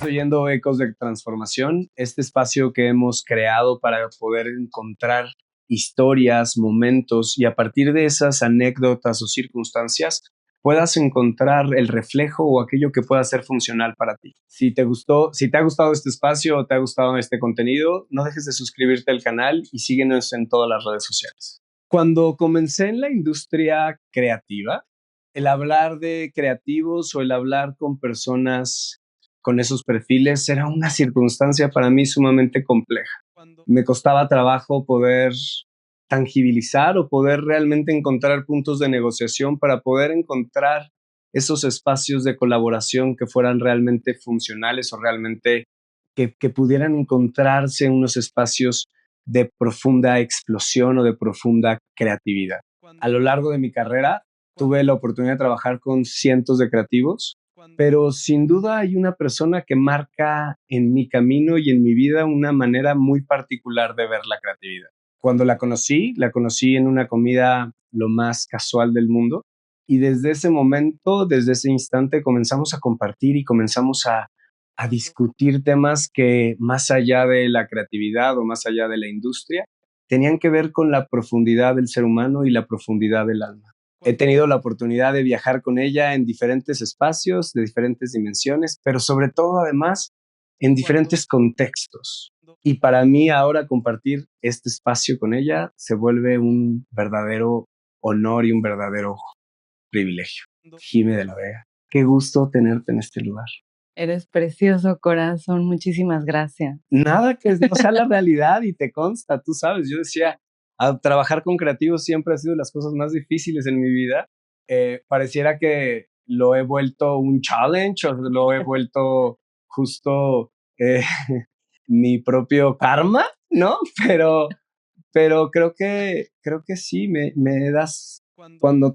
oyendo Ecos de Transformación, este espacio que hemos creado para poder encontrar historias, momentos y a partir de esas anécdotas o circunstancias puedas encontrar el reflejo o aquello que pueda ser funcional para ti. Si te ha gustado este espacio o te ha gustado este contenido, no dejes de suscribirte al canal y síguenos en todas las redes sociales. Cuando comencé en la industria creativa, el hablar de creativos o el hablar con personas con esos perfiles era una circunstancia para mí sumamente compleja. Me costaba trabajo poder tangibilizar o poder realmente encontrar puntos de negociación para poder encontrar esos espacios de colaboración que fueran realmente funcionales o realmente que pudieran encontrarse unos espacios de profunda explosión o de profunda creatividad. A lo largo de mi carrera tuve la oportunidad de trabajar con cientos de creativos, pero sin duda hay una persona que marca en mi camino y en mi vida una manera muy particular de ver la creatividad. Cuando la conocí en una comida lo más casual del mundo y desde ese momento, desde ese instante comenzamos a compartir y comenzamos a discutir temas que más allá de la creatividad o más allá de la industria, tenían que ver con la profundidad del ser humano y la profundidad del alma. He tenido la oportunidad de viajar con ella en diferentes espacios, de diferentes dimensiones, pero sobre todo además en diferentes contextos. Y para mí ahora compartir este espacio con ella se vuelve un verdadero honor y un verdadero privilegio. Jime de la Vega, qué gusto tenerte en este lugar. Eres precioso, corazón. Muchísimas gracias. Nada que no sea la realidad y te consta, tú sabes. Yo decía, trabajar con creativos siempre ha sido de las cosas más difíciles en mi vida. Pareciera que lo he vuelto un challenge o lo he vuelto justo mi propio karma, ¿no? Pero creo que sí, me das, cuando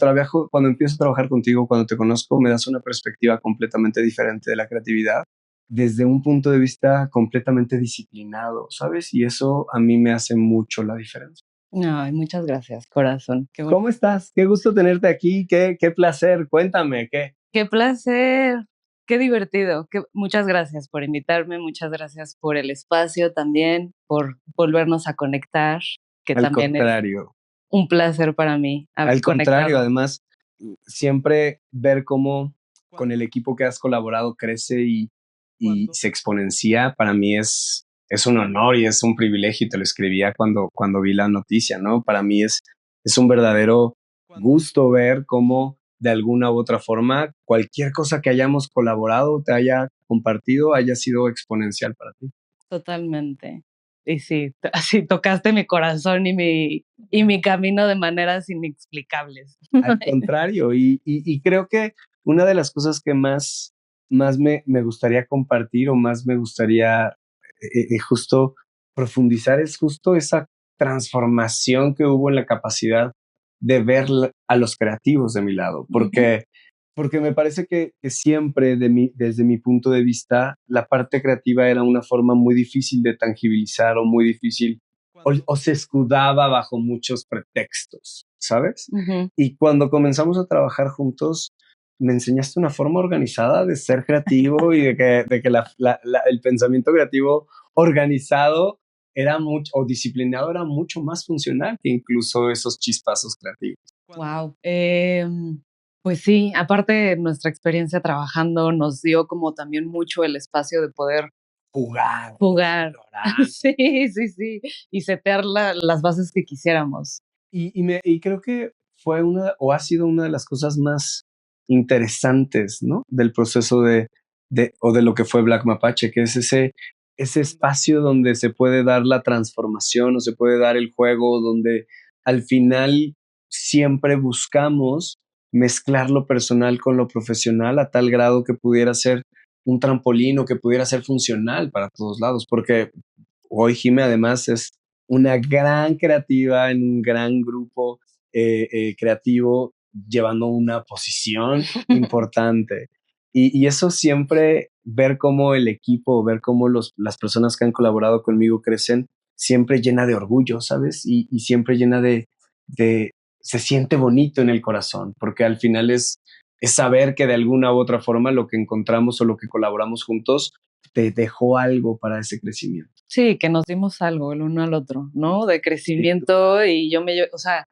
empiezo a trabajar contigo, cuando te conozco, me das una perspectiva completamente diferente de la creatividad, desde un punto de vista completamente disciplinado, ¿sabes? Y eso a mí me hace mucho la diferencia. Ay, muchas gracias, corazón. ¿Cómo estás? Qué gusto tenerte aquí, qué placer, cuéntame, ¿qué? Qué placer, qué divertido. Muchas gracias por invitarme, muchas gracias por el espacio también, por volvernos a conectar, que Al también es contrario. un placer para mí Al contrario, conectarnos. además, siempre ver cómo con el equipo que has colaborado crece y se exponencia, para mí es un honor y es un privilegio y te lo escribía cuando vi la noticia, ¿no? Para mí es un verdadero gusto ver cómo de alguna u otra forma cualquier cosa que hayamos colaborado, te haya compartido, haya sido exponencial para ti. Totalmente. Y sí, así tocaste mi corazón y mi camino de maneras inexplicables. Al contrario, y creo que una de las cosas que más me gustaría compartir o más me gustaría justo profundizar es justo esa transformación que hubo en la capacidad de ver a los creativos de mi lado, porque me parece que siempre desde mi punto de vista, la parte creativa era una forma muy difícil de tangibilizar o muy difícil o se escudaba bajo muchos pretextos, ¿sabes? Ujú. Y cuando comenzamos a trabajar juntos, me enseñaste una forma organizada de ser creativo y de que el pensamiento creativo organizado era mucho, o disciplinado era mucho más funcional que incluso esos chispazos creativos. Wow. Pues sí, aparte nuestra experiencia trabajando nos dio como también mucho el espacio de poder jugar. Explorar. Sí, sí, sí. Y setear las bases que quisiéramos. Y creo que fue una, o ha sido una de las cosas más interesantes, ¿no? Del proceso o de lo que fue Black Mapache, que es ese espacio donde se puede dar la transformación o se puede dar el juego, donde al final siempre buscamos mezclar lo personal con lo profesional a tal grado que pudiera ser un trampolín o que pudiera ser funcional para todos lados, porque hoy Jime además es una gran creativa en un gran grupo creativo llevando una posición importante. Y eso siempre, ver cómo el equipo, ver cómo las personas que han colaborado conmigo crecen, siempre llena de orgullo, ¿sabes? Y siempre llena de, se siente bonito en el corazón, porque al final es saber que de alguna u otra forma lo que encontramos o lo que colaboramos juntos te dejó algo para ese crecimiento. Sí, que nos dimos algo el uno al otro, ¿no? De crecimiento y o sea,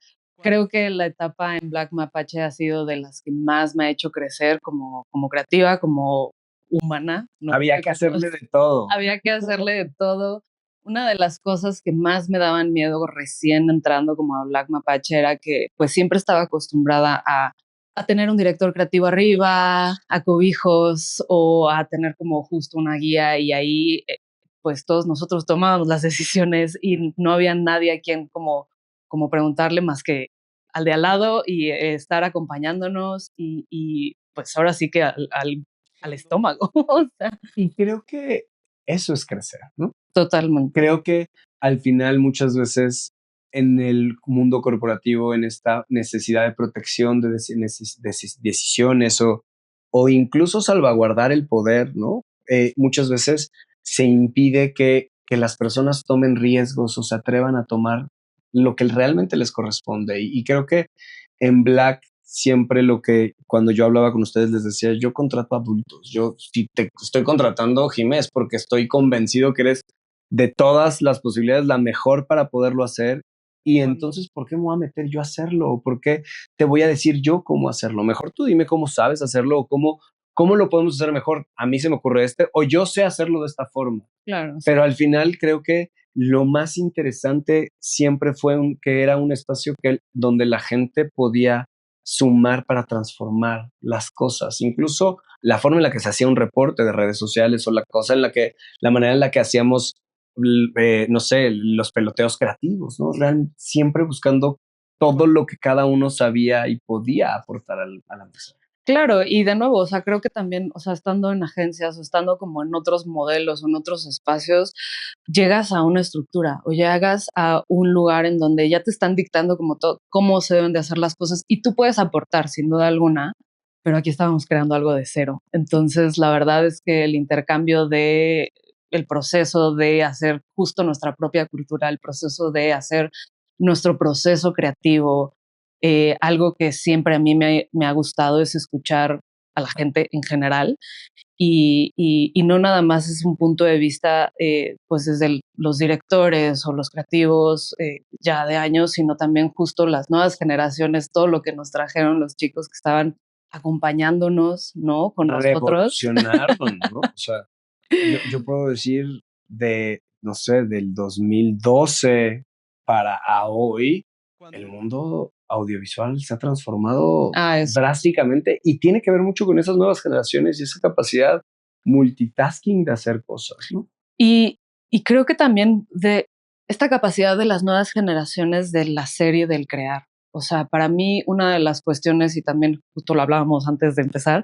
creo que la etapa en Black Mapache ha sido de las que más me ha hecho crecer como creativa, como humana, ¿no? Había que hacerle de todo. Había que hacerle de todo. Una de las cosas que más me daban miedo recién entrando como a Black Mapache era que pues siempre estaba acostumbrada a tener un director creativo arriba, a cobijos o a tener como justo una guía y ahí pues todos nosotros tomábamos las decisiones y no había nadie a quien como preguntarle más que al de al lado y estar acompañándonos y pues ahora sí que al estómago. O sea, Y creo que eso es crecer, ¿no? totalmente. Creo que al final muchas veces en el mundo corporativo, en esta necesidad de protección de decisiones o incluso salvaguardar el poder, ¿no? Muchas veces se impide que las personas tomen riesgos o se atrevan a tomar lo que realmente les corresponde. Y creo que en Black siempre cuando yo hablaba con ustedes les decía, yo contrato adultos, yo si te estoy contratando, Jimés, porque estoy convencido que eres de todas las posibilidades la mejor para poderlo hacer. Y entonces, ¿por qué me voy a meter yo a hacerlo? ¿Por qué te voy a decir yo cómo hacerlo? Mejor tú dime cómo sabes hacerlo o cómo lo podemos hacer mejor. A mí se me ocurre o yo sé hacerlo de esta forma. Claro, sí. Pero al final creo que lo más interesante siempre fue que era un espacio donde la gente podía sumar para transformar las cosas, incluso la forma en la que se hacía un reporte de redes sociales o la manera en la que hacíamos, no sé, los peloteos creativos, ¿no? Siempre buscando todo lo que cada uno sabía y podía aportar a la mesa. Claro, y de nuevo, o sea, creo que también, o sea, estando en agencias o estando como en otros modelos o en otros espacios, llegas a una estructura o llegas a un lugar en donde ya te están dictando como todo, cómo se deben de hacer las cosas y tú puedes aportar sin duda alguna, pero aquí estábamos creando algo de cero. Entonces, la verdad es que el intercambio de el proceso de hacer justo nuestra propia cultura, el proceso de hacer nuestro proceso creativo, algo que siempre a mí me ha gustado es escuchar a la gente en general y no nada más es un punto de vista pues desde los directores o los creativos ya de años, sino también justo las nuevas generaciones, todo lo que nos trajeron los chicos que estaban acompañándonos, ¿no? Con nosotros. Revolucionaron, ¿no? O sea, yo puedo decir no sé, del 2012 para a hoy, el mundo audiovisual se ha transformado Eso. drásticamente y tiene que ver mucho con esas nuevas generaciones y esa capacidad multitasking de hacer cosas, ¿no? Y, y creo que también de esta capacidad de las nuevas generaciones del hacer y del crear. O sea, para mí una de las cuestiones, y también justo lo hablábamos antes de empezar,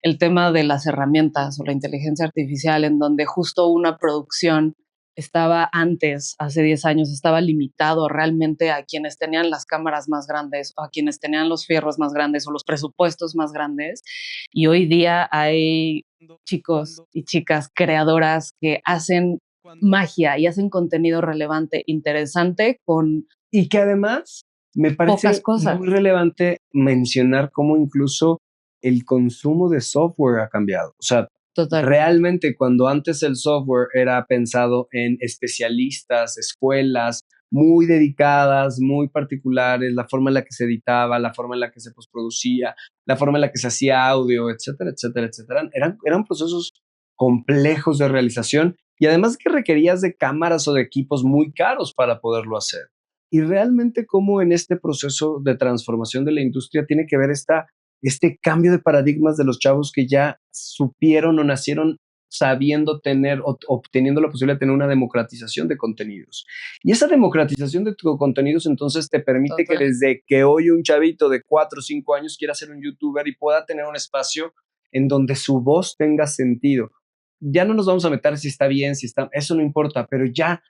el tema de las herramientas o la inteligencia artificial, en donde justo una producción estaba antes, hace 10 años, estaba limitado realmente a quienes tenían las cámaras más grandes o a quienes tenían los fierros más grandes o los presupuestos más grandes. Y hoy día hay chicos y chicas creadoras que hacen magia y hacen contenido relevante, interesante con Y que además me pocas parece cosas. muy relevante mencionar cómo incluso el consumo de software ha cambiado. O sea, Totalmente. realmente cuando antes el software era pensado en especialistas, escuelas muy dedicadas, muy particulares, la forma en la que se editaba, la forma en la que se postproducía, la forma en la que se hacía audio, etcétera, etcétera, etcétera, eran procesos complejos de realización y además que requerías de cámaras o de equipos muy caros para poderlo hacer. Y realmente cómo en este proceso de transformación de la industria tiene que ver este cambio de paradigmas de los chavos que ya supieron o nacieron sabiendo tener o obteniendo la posibilidad de tener una democratización de contenidos. Y esa democratización de contenidos entonces te permite que Total. desde que hoy un chavito de 4 o 5 años quiera ser un youtuber y pueda tener un espacio en donde su voz tenga sentido. Ya no nos vamos a meter si está bien, si está, eso no importa, pero ya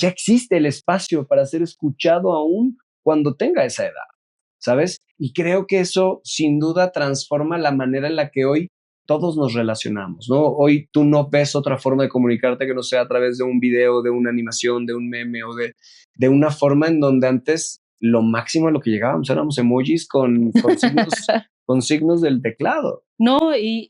existe el espacio para ser escuchado aún cuando tenga esa edad, ¿sabes? Y creo que eso sin duda transforma la manera en la que hoy todos nos relacionamos, ¿no? Hoy tú no ves otra forma de comunicarte que no sea a través de un video, de una animación, de un meme o de una forma en donde antes lo máximo a lo que llegábamos éramos emojis con signos con signos del teclado. No, y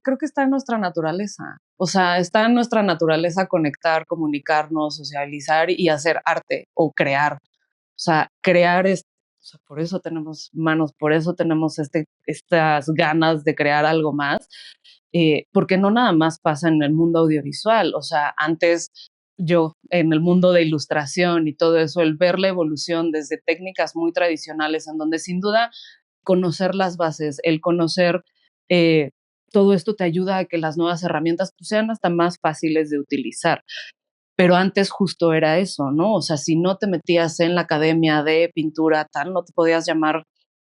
creo que está en nuestra naturaleza. O sea, está en nuestra naturaleza conectar, comunicarnos, socializar y hacer arte o crear. O sea, crear es, o sea, por eso tenemos manos, por eso tenemos estas ganas de crear algo más, porque no nada más pasa en el mundo audiovisual. O sea, antes yo en el mundo de ilustración y todo eso, el ver la evolución desde técnicas muy tradicionales, en donde sin duda conocer las bases, el conocer eh, todo esto te ayuda a que las nuevas herramientas pues, sean hasta más fáciles de utilizar. Pero antes justo era eso, ¿no? O sea, si no te metías en la academia de pintura, tal, no te podías llamar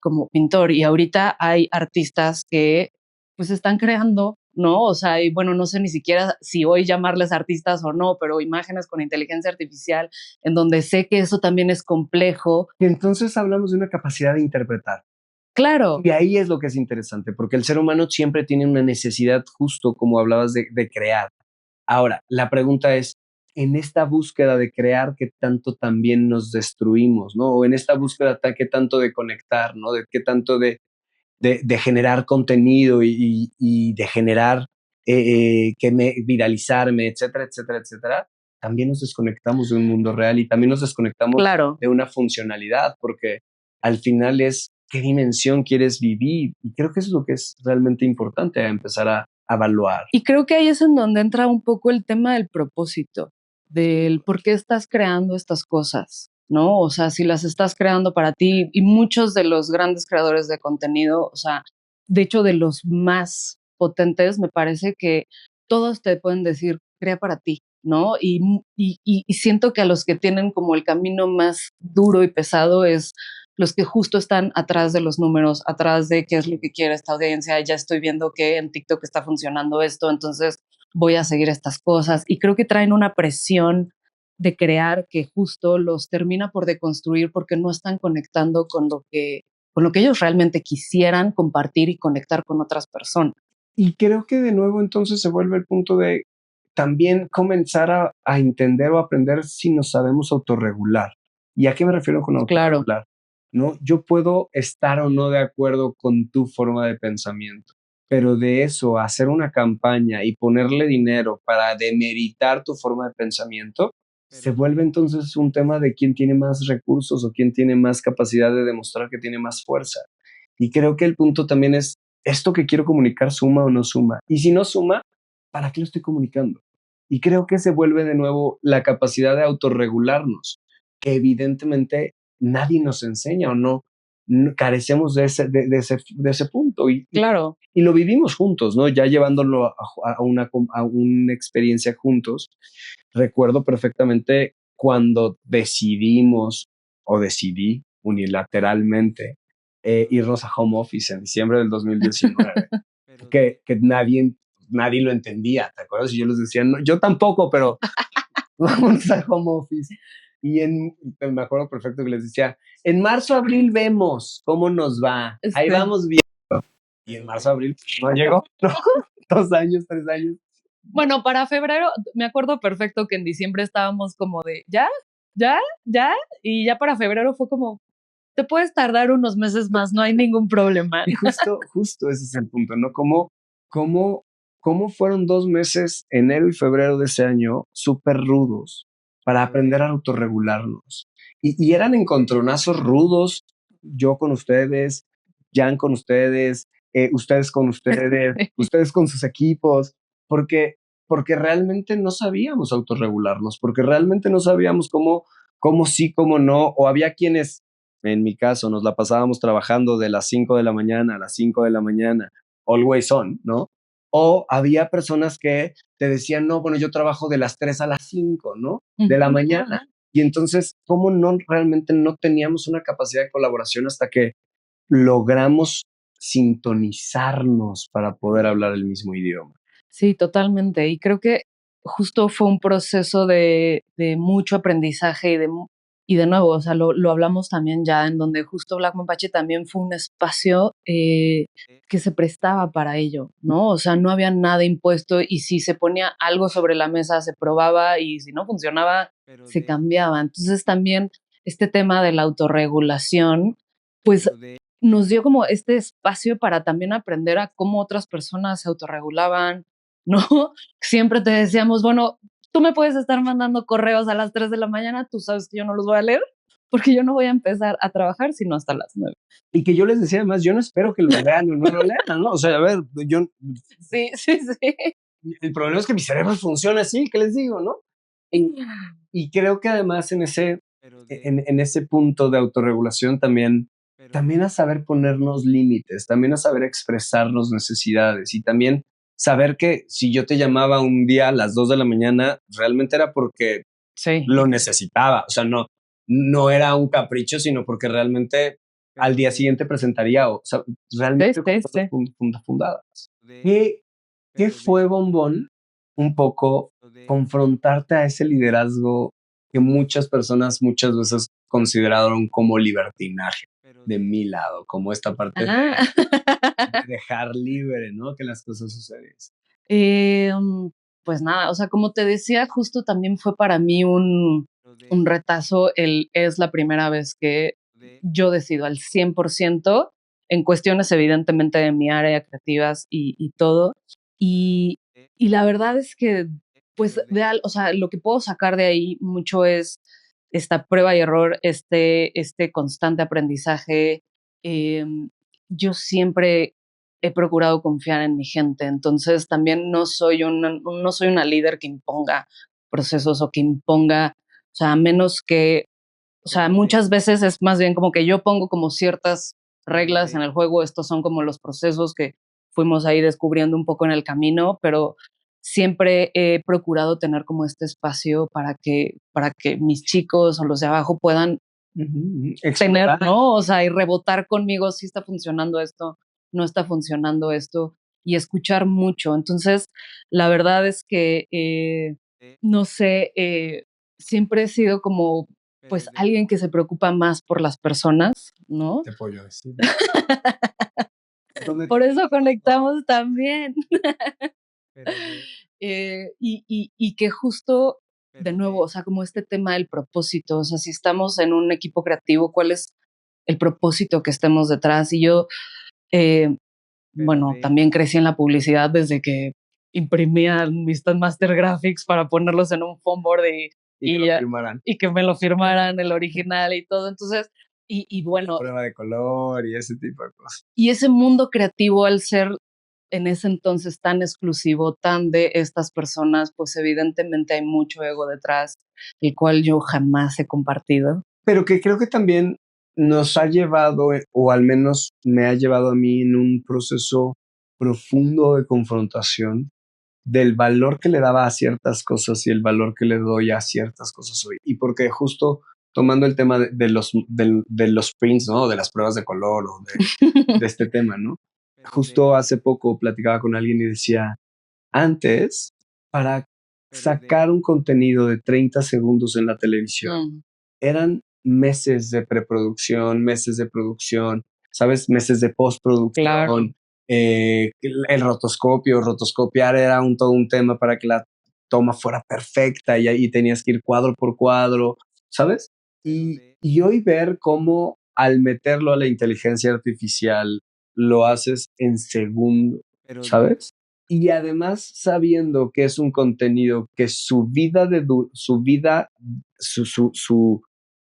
como pintor. Y ahorita hay artistas que pues están creando, ¿no? O sea, y bueno, no sé ni siquiera si hoy llamarles artistas o no, pero imágenes con inteligencia artificial, en donde sé que eso también es complejo. Y entonces hablamos de una capacidad de interpretar. Claro, Y ahí es lo que es interesante, porque el ser humano siempre tiene una necesidad, justo como hablabas, de crear. Ahora, la pregunta es, en esta búsqueda de crear, ¿qué tanto también nos destruimos, no? O en esta búsqueda, ¿qué tanto de conectar, no? De qué tanto de generar contenido y de generar, viralizarme, etcétera, etcétera, etcétera, también nos desconectamos de un mundo real y también nos desconectamos claro. de una funcionalidad, porque al final es qué dimensión quieres vivir. Y creo que eso es lo que es realmente importante a empezar a evaluar. Y creo que ahí es en donde entra un poco el tema del propósito, del por qué estás creando estas cosas, ¿no? O sea, si las estás creando para ti, y muchos de los grandes creadores de contenido, o sea, de hecho, de los más potentes, me parece que todos te pueden decir, crea para ti, ¿no? Y siento que a los que tienen como el camino más duro y pesado es los que justo están atrás de los números, atrás de qué es lo que quiere esta audiencia, ya estoy viendo que en TikTok está funcionando esto, entonces voy a seguir estas cosas. Y creo que traen una presión de crear que justo los termina por deconstruir porque no están conectando con lo que ellos realmente quisieran compartir y conectar con otras personas. Y creo que de nuevo entonces se vuelve el punto de también comenzar a entender o aprender si nos sabemos autorregular. ¿Y a qué me refiero con Claro, autorregular? ¿No? Yo puedo estar o no de acuerdo con tu forma de pensamiento, pero de eso a hacer una campaña y ponerle dinero para demeritar tu forma de pensamiento, se vuelve entonces un tema de quién tiene más recursos o quién tiene más capacidad de demostrar que tiene más fuerza. Y creo que el punto también es, ¿esto que quiero comunicar suma o no suma? Y si no suma, ¿para qué lo estoy comunicando? Y creo que se vuelve de nuevo la capacidad de autorregularnos, que evidentemente nadie nos enseña o no carecemos de ese punto claro. y lo vivimos juntos, ¿no? Ya llevándolo a una experiencia juntos. Recuerdo perfectamente cuando decidimos o decidí unilateralmente irnos a home office en diciembre del 2019, que nadie lo entendía, ¿te acuerdas? Y yo les decía, no, yo tampoco, pero vamos a home office. Me acuerdo perfecto que les decía, en marzo, abril vemos cómo nos va, ahí Este, vamos bien. Y en marzo, abril no llegó, ¿no? 2 años, 3 años. bueno, para febrero, me acuerdo perfecto que en diciembre estábamos como de, ¿ya? ¿Ya? ¿Ya? Y ya para febrero fue como, te puedes tardar unos meses más, no hay ningún problema. Y justo ese es el punto, ¿no? Cómo, cómo fueron 2 meses, enero y febrero de ese año, súper rudos para aprender a autorregularnos. Y eran encontronazos rudos, yo con ustedes, Jan con ustedes, ustedes con ustedes, ustedes con sus equipos, porque, porque realmente no sabíamos autorregularnos, porque realmente no sabíamos cómo sí, cómo no, o había quienes en mi caso, nos la pasábamos trabajando de las 5 de la mañana a las 5 de la mañana, always on, ¿no? O había personas que te decían, no, bueno, yo trabajo de las 3 a las 5, ¿no? De la mañana. Y entonces, ¿cómo no realmente no teníamos una capacidad de colaboración hasta que logramos sintonizarnos para poder hablar el mismo idioma? Sí, totalmente. Y creo que justo fue un proceso de mucho aprendizaje y de nuevo, o sea, lo hablamos también ya, en donde justo Black Mapache también fue un espacio que se prestaba para ello, ¿no? O sea, no había nada impuesto y si se ponía algo sobre la mesa, se probaba y si no funcionaba, se cambiaba. Entonces también este tema de la autorregulación, pues nos dio como este espacio para también aprender a cómo otras personas se autorregulaban, ¿no? Siempre te decíamos, bueno, tú me puedes estar mandando correos a las 3 de la mañana, tú sabes que yo no los voy a leer, porque yo no voy a empezar a trabajar sino hasta las 9. Y que yo les decía además, yo no espero que lo lean o no lo lean, ¿no? O sea, a ver, yo, Sí, sí, sí. el problema es que mi cerebro funciona así, ¿qué les digo, no? Y, y creo que además en ese punto de autorregulación también a saber ponernos límites, también a saber expresarnos necesidades y también saber que si yo te llamaba un día a las 2 de la mañana, realmente era porque Sí. lo necesitaba. O sea, no era un capricho, sino porque realmente al día siguiente presentaría, o sea, Sí, realmente con sí, cosas sí. fundadas. ¿Qué, ¿Qué fue, Bombón? Un poco confrontarte a ese liderazgo que muchas personas muchas veces consideraron como libertinaje de mi lado, como esta parte Ah. de dejar libre, ¿no? Que las cosas sucediesen. Pues nada, o sea, como te decía, justo también fue para mí un retazo es la primera vez que yo decido al 100% en cuestiones evidentemente de mi área creativas y todo. Y, y la verdad es que, pues, o sea, lo que puedo sacar de ahí mucho es esta prueba y error, este constante aprendizaje. Yo siempre he procurado confiar en mi gente. Entonces, también no soy una líder que imponga procesos o que imponga, o sea, a menos que, o sea, muchas veces es más bien como que yo pongo como ciertas reglas en el juego, estos son como los procesos que fuimos ahí descubriendo un poco en el camino, pero siempre he procurado tener como este espacio para que mis chicos o los de abajo puedan tener, Explorar. ¿no? O sea, y rebotar conmigo si está funcionando esto, no está funcionando esto, y escuchar mucho. Entonces, la verdad es que, no sé, siempre he sido como, pues, alguien que se preocupa más por las personas, ¿no? Te apoyo decir. ¿Dónde Por eso conectamos también. Y que justo, de nuevo, o sea, como este tema del propósito, o sea, si estamos en un equipo creativo, ¿cuál es el propósito que estemos detrás? Y yo, eh, bueno, también crecí en la publicidad desde que imprimía mis Master Graphics para ponerlos en un foam board y que lo ya, firmarán? y que me lo firmaran el original y todo. Entonces, bueno, Prueba de color y ese tipo de cosas. y ese mundo creativo al ser en ese entonces tan exclusivo, tan de estas personas, pues evidentemente hay mucho ego detrás, el cual yo jamás he compartido. Pero que creo que también nos ha llevado, o al menos me ha llevado a mí en un proceso profundo de confrontación del valor que le daba a ciertas cosas y el valor que le doy a ciertas cosas hoy. Y porque justo tomando el tema de los prints, ¿no? De las pruebas de color o de este tema, ¿no? Justo hace poco platicaba con alguien y decía, antes, para sacar un contenido de 30 segundos en la televisión, Mm, eran meses de preproducción, meses de producción, ¿sabes? Meses de claro, postproducción, el rotoscopiar era todo un tema para que la toma fuera perfecta y ahí tenías que ir cuadro por cuadro, ¿sabes? Y hoy ver cómo al meterlo a la inteligencia artificial lo haces en segundo, ¿sabes? Y además sabiendo que es un contenido que su vida,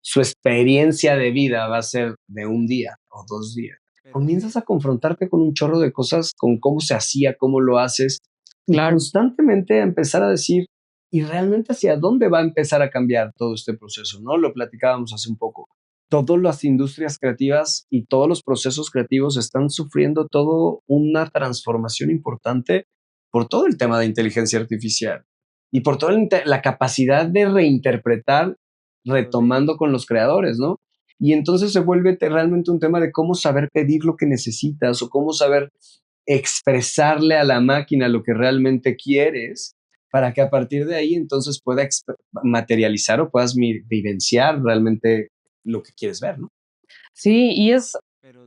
su experiencia de vida va a ser de un día o 2 días. Comienzas a confrontarte con un chorro de cosas, con cómo se hacía, cómo lo haces, y claro. constantemente a empezar a decir, ¿y realmente hacia dónde va a empezar a cambiar todo este proceso? ¿No? Lo platicábamos hace un poco. Todas las industrias creativas y todos los procesos creativos están sufriendo todo una transformación importante por todo el tema de inteligencia artificial y por toda la capacidad de reinterpretar retomando con los creadores, ¿no? Y entonces se vuelve realmente un tema de cómo saber pedir lo que necesitas o cómo saber expresarle a la máquina lo que realmente quieres para que a partir de ahí entonces pueda materializar o puedas vivenciar realmente lo que quieres ver, ¿no? Sí, y es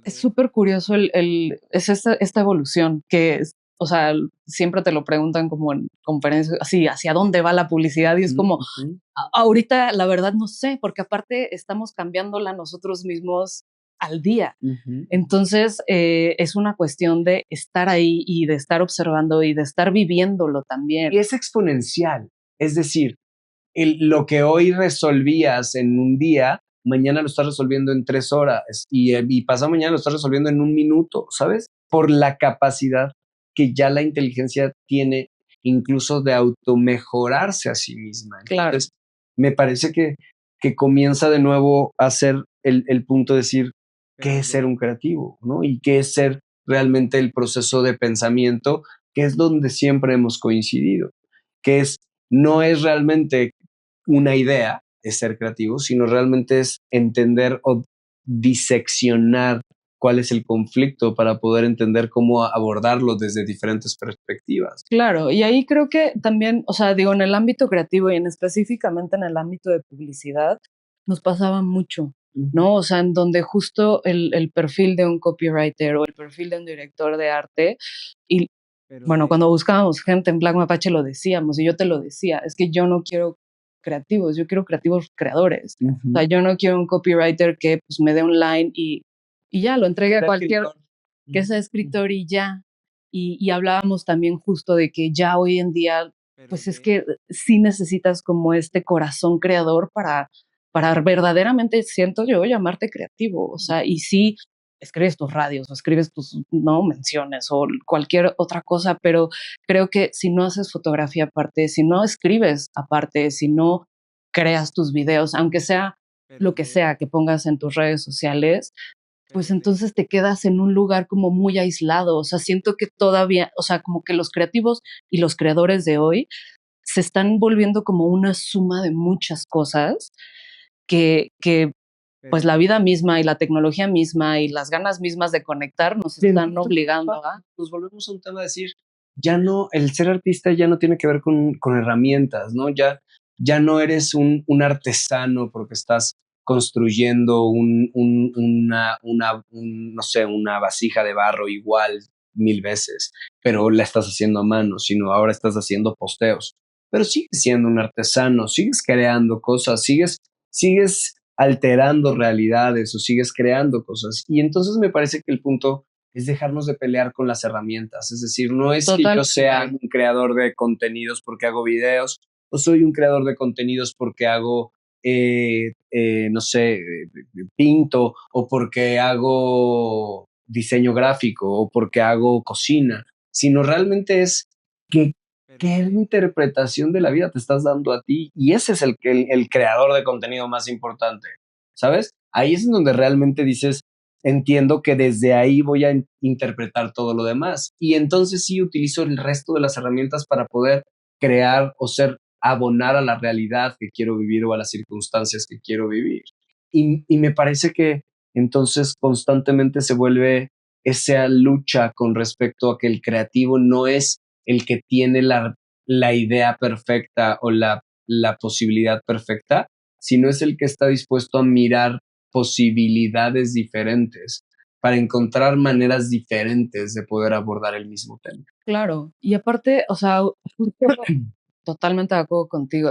súper curioso es esta evolución que es, o sea, siempre te lo preguntan como en conferencias, así, ¿hacia dónde va la publicidad? Y es Ujú, como, ujú. ahorita la verdad no sé, porque aparte estamos cambiándola nosotros mismos al día. Entonces, es una cuestión de estar ahí y de estar observando y de estar viviéndolo también. Y es exponencial. Es decir, lo que hoy resolvías en un día, mañana lo estás resolviendo en 3 horas y pasado mañana lo estás resolviendo en un minuto, ¿sabes? Por la capacidad que ya la inteligencia tiene incluso de automejorarse a sí misma. Claro. Entonces, me parece que comienza de nuevo a ser el punto de decir qué es ser un creativo, ¿no? Y qué es ser realmente el proceso de pensamiento, que es donde siempre hemos coincidido, que es no es realmente una idea, es ser creativo, sino realmente es entender o diseccionar cuál es el conflicto para poder entender cómo abordarlo desde diferentes perspectivas. Claro, y ahí creo que también, o sea, digo, en el ámbito creativo y específicamente en el ámbito de publicidad, nos pasaba mucho, ¿no? O sea, en donde justo el perfil de un copywriter o el perfil de un director de arte, y bueno, cuando buscábamos gente en Black Mapache lo decíamos, y yo te lo decía, es que yo no quiero creativos, yo quiero creativos creadores. O sea, yo no quiero un copywriter que pues, me dé un line y ya lo entregue a cualquier, que sea escritor y ya. Y hablábamos también justo de que ya hoy en día, pues es que sí necesitas como este corazón creador para verdaderamente, siento yo, llamarte creativo. O sea, y sí, escribes tus radios o escribes tus no menciones o cualquier otra cosa, pero creo que si no haces fotografía aparte, si no escribes aparte, si no creas tus videos, aunque sea lo que sea que pongas en tus redes sociales, pues entonces te quedas en un lugar como muy aislado. O sea, siento que todavía, o sea, como que los creativos y los creadores de hoy se están volviendo como una suma de muchas cosas que pues la vida misma y la tecnología misma y las ganas mismas de conectar nos están obligando a... Nos volvemos a un tema de decir, ya no, el ser artista ya no tiene que ver con herramientas, ¿no? Ya no eres un artesano porque estás construyendo no sé, una vasija de barro igual 1000 veces, pero la estás haciendo a mano, sino ahora estás haciendo posteos. Pero sigues siendo un artesano, sigues creando cosas, sigues alterando realidades o sigues creando cosas. Y entonces me parece que el punto es dejarnos de pelear con las herramientas. Es decir, no es que yo sea un creador de contenidos porque hago videos, o soy un creador de contenidos porque hago, no sé, pinto, o porque hago diseño gráfico, o porque hago cocina, sino realmente es que qué interpretación de la vida te estás dando a ti. Y ese es el creador de contenido más importante, ¿sabes? Ahí es donde realmente dices, entiendo que desde ahí voy a interpretar todo lo demás. Y entonces sí utilizo el resto de las herramientas para poder crear o ser abonar a la realidad que quiero vivir o a las circunstancias que quiero vivir. Y me parece que entonces constantemente se vuelve esa lucha con respecto a que el creativo no es el que tiene la idea perfecta o la posibilidad perfecta, sino es el que está dispuesto a mirar posibilidades diferentes para encontrar maneras diferentes de poder abordar el mismo tema. Claro, y aparte, o sea, totalmente de acuerdo contigo.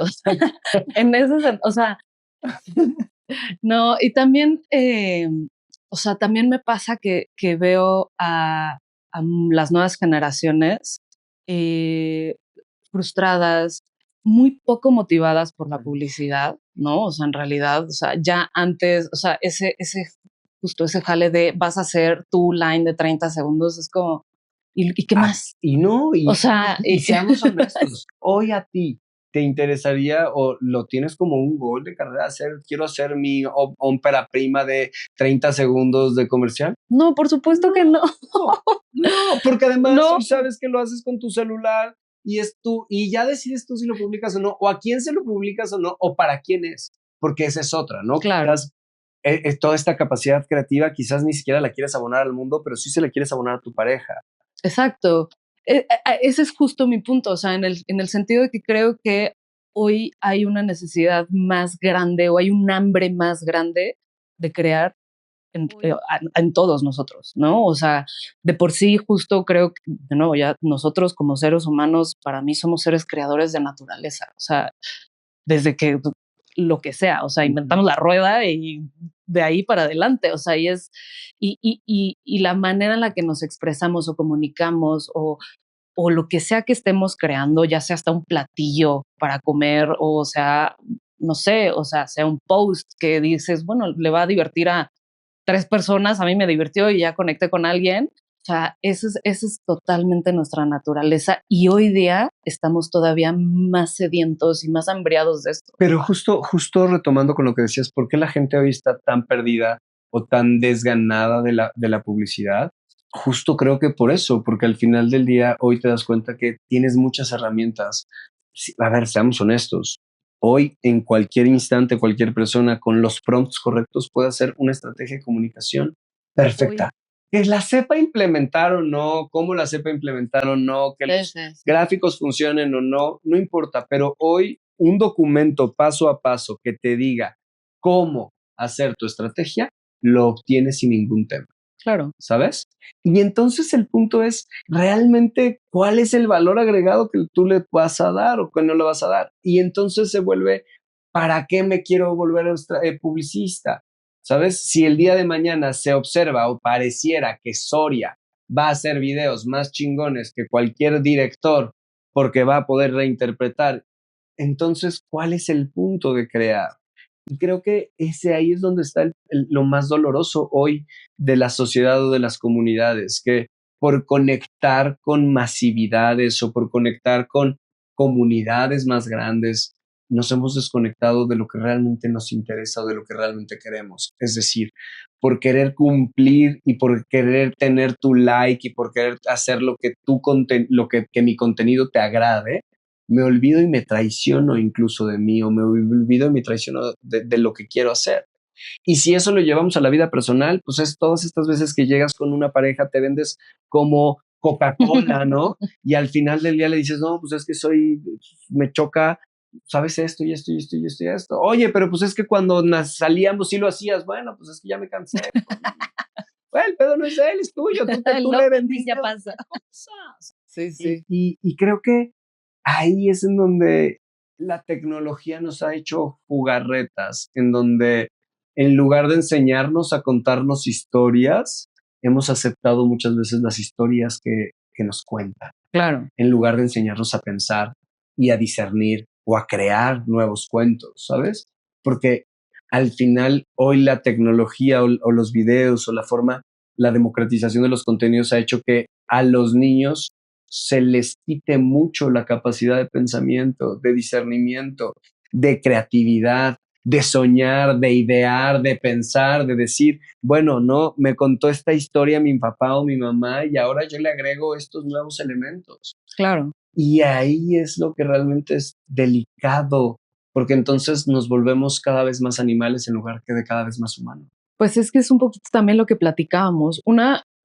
En ese, o sea, no, y también, o sea, también me pasa que veo a las nuevas generaciones eh, frustradas, muy poco motivadas por la publicidad, ¿no? O sea, en realidad, o sea, ya antes, o sea, justo ese jale de vas a hacer tu line de 30 segundos, es como, ¿y qué más? Y no, O sea, y seamos honestos, hoy a ti te interesaría o lo tienes como un gol de carrera quiero hacer mi ópera prima de 30 segundos de comercial. no, por supuesto que no. No, porque además No. hoy sabes que lo haces con tu celular y es tú, y ya decides tú si lo publicas o no, o a quién se lo publicas o no, o para quién es, porque esa es otra, ¿no? Claro. Quizás, toda esta capacidad creativa quizás ni siquiera la quieres abonar al mundo, pero sí se la quieres abonar a tu pareja. Exacto. Ese es justo mi punto, o sea, en el sentido de que creo que hoy hay una necesidad más grande o hay un hambre más grande de crear en todos nosotros, ¿no? O sea, de por sí justo creo que, de nuevo, ya nosotros como seres humanos, para mí somos seres creadores de naturaleza, o sea, desde que lo que sea, o sea, inventamos la rueda y de ahí para adelante, o sea, y la manera en la que nos expresamos o comunicamos o lo que sea que estemos creando, ya sea hasta un platillo para comer o sea, no sé, o sea un post que dices, bueno, le va a divertir a 3 personas, a mí me divirtió y ya conecté con alguien. O sea, esa es totalmente nuestra naturaleza y hoy día estamos todavía más sedientos y más hambriados de esto. Pero justo retomando con lo que decías, ¿por qué la gente hoy está tan perdida o tan desganada de la publicidad? Justo creo que por eso, porque al final del día hoy te das cuenta que tienes muchas herramientas. A ver, seamos honestos. Hoy, en cualquier instante, cualquier persona con los prompts correctos puede hacer una estrategia de comunicación perfecta. Que la sepa implementar o no, cómo la sepa implementar o no, que los gráficos funcionen o no, no importa, pero hoy un documento paso a paso que te diga cómo hacer tu estrategia, lo obtienes sin ningún tema. Claro. ¿Sabes? Y entonces el punto es realmente cuál es el valor agregado que tú le vas a dar o que no le vas a dar. Y entonces se vuelve, ¿para qué me quiero volver publicista? ¿Sabes? Si el día de mañana se observa o pareciera que Soria va a hacer videos más chingones que cualquier director porque va a poder reinterpretar, entonces, ¿cuál es el punto de crear? Y creo que ese ahí es donde está lo más doloroso hoy de la sociedad o de las comunidades, que por conectar con masividades o por conectar con comunidades más grandes, nos hemos desconectado de lo que realmente nos interesa o de lo que realmente queremos. Es decir, por querer cumplir y por querer tener tu like y por querer hacer lo que que mi contenido te agrade, me olvido y me traiciono incluso de mí o me olvido y me traiciono de lo que quiero hacer. Y si eso lo llevamos a la vida personal, pues es todas estas veces que llegas con una pareja, te vendes como Coca-Cola, ¿no? Y al final del día le dices, no, pues es que me choca, sabes esto y esto y esto y esto y esto. Oye, pero pues es que cuando salíamos sí lo hacías, bueno, pues es que ya me cansé. Bueno, el pedo no es de él, es tuyo, tú le vendiste. Ya pasa. Sí, sí. Y creo que ahí es en donde la tecnología nos ha hecho jugarretas, en donde en lugar de enseñarnos a contarnos historias, hemos aceptado muchas veces las historias que nos cuentan, Claro. en lugar de enseñarnos a pensar y a discernir o a crear nuevos cuentos, ¿sabes? Porque al final hoy la tecnología o los videos o la democratización de los contenidos ha hecho que a los niños se les quite mucho la capacidad de pensamiento, de discernimiento, de creatividad, de soñar, de idear, de pensar, de decir, bueno, no, me contó esta historia mi papá o mi mamá y ahora yo le agrego estos nuevos elementos. Claro. Y ahí es lo que realmente es delicado, porque entonces nos volvemos cada vez más animales en lugar que de cada vez más humanos. Pues es que es un poquito también lo que platicábamos.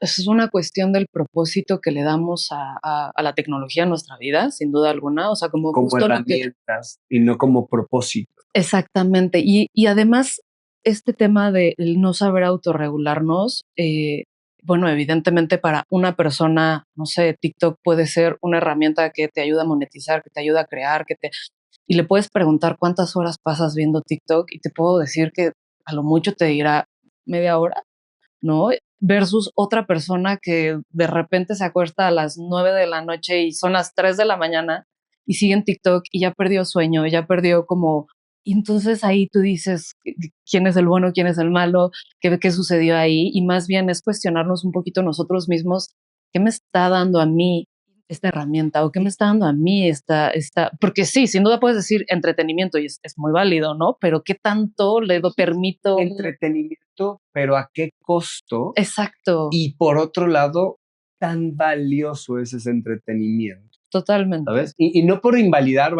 Es una cuestión del propósito que le damos a la tecnología en nuestra vida, sin duda alguna. O sea, como Como justo lo que. herramientas y no como propósito. Exactamente. Y además, este tema de el no saber autorregularnos, bueno, evidentemente para una persona, no sé, TikTok puede ser una herramienta que te ayuda a monetizar, que te ayuda a crear, y le puedes preguntar cuántas horas pasas viendo TikTok y te puedo decir que a lo mucho te dirá media hora, ¿no? Versus otra persona que de repente se acuesta a las 9 de la noche y son las 3 de la mañana y sigue en TikTok y ya perdió sueño, ya perdió como. Y entonces ahí tú dices quién es el bueno, quién es el malo, qué sucedió ahí. Y más bien es cuestionarnos un poquito nosotros mismos, qué me está dando a mí esta herramienta o qué me está dando a mí porque sí, sin duda puedes decir entretenimiento y es muy válido, ¿no? Pero qué tanto le permito. Entretenimiento, pero ¿a qué costo? Exacto. Y por otro lado, tan valioso es ese entretenimiento. Totalmente. ¿Sabes? Y no por validar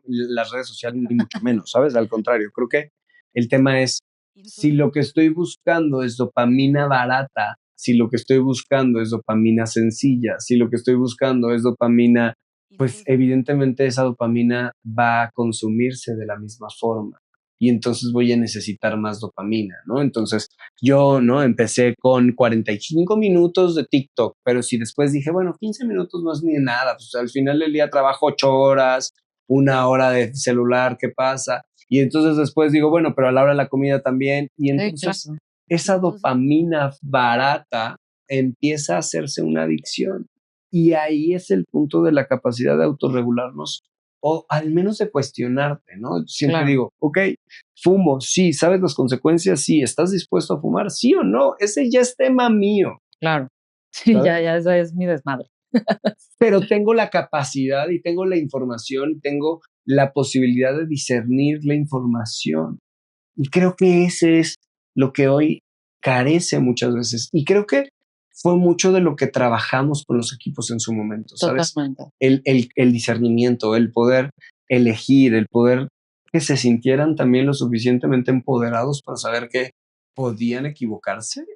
las redes sociales, ni mucho menos, ¿sabes? Al contrario, creo que el tema es, si lo que estoy buscando es dopamina barata, si lo que estoy buscando es dopamina sencilla, si lo que estoy buscando es dopamina, pues evidentemente esa dopamina va a consumirse de la misma forma y entonces voy a necesitar más dopamina, ¿no? Entonces yo, ¿no? Empecé con 45 minutos de TikTok, pero si después dije, bueno, 15 minutos no es ni nada, pues al final del día trabajo 8 horas, 1 hora de celular, ¿qué pasa? Y entonces después digo, bueno, pero a la hora de la comida también. Y Sí, entonces claro. esa dopamina barata empieza a hacerse una adicción. Y ahí es el punto de la capacidad de autorregularnos o al menos de cuestionarte, ¿no? Siempre Claro, digo, ok, fumo, sí, ¿sabes las consecuencias? Sí, ¿estás dispuesto a fumar? Sí o no, ese ya es tema mío, claro. Sí, ¿sabes? ya, esa es mi desmadre. Pero tengo la capacidad y tengo la información y tengo la posibilidad de discernir la información. Y creo que ese es lo que hoy carece muchas veces. Y creo que fue mucho de lo que trabajamos con los equipos en su momento, ¿sabes? Totalmente. El discernimiento, el poder elegir, el poder que se sintieran también lo suficientemente empoderados para saber que podían equivocarse,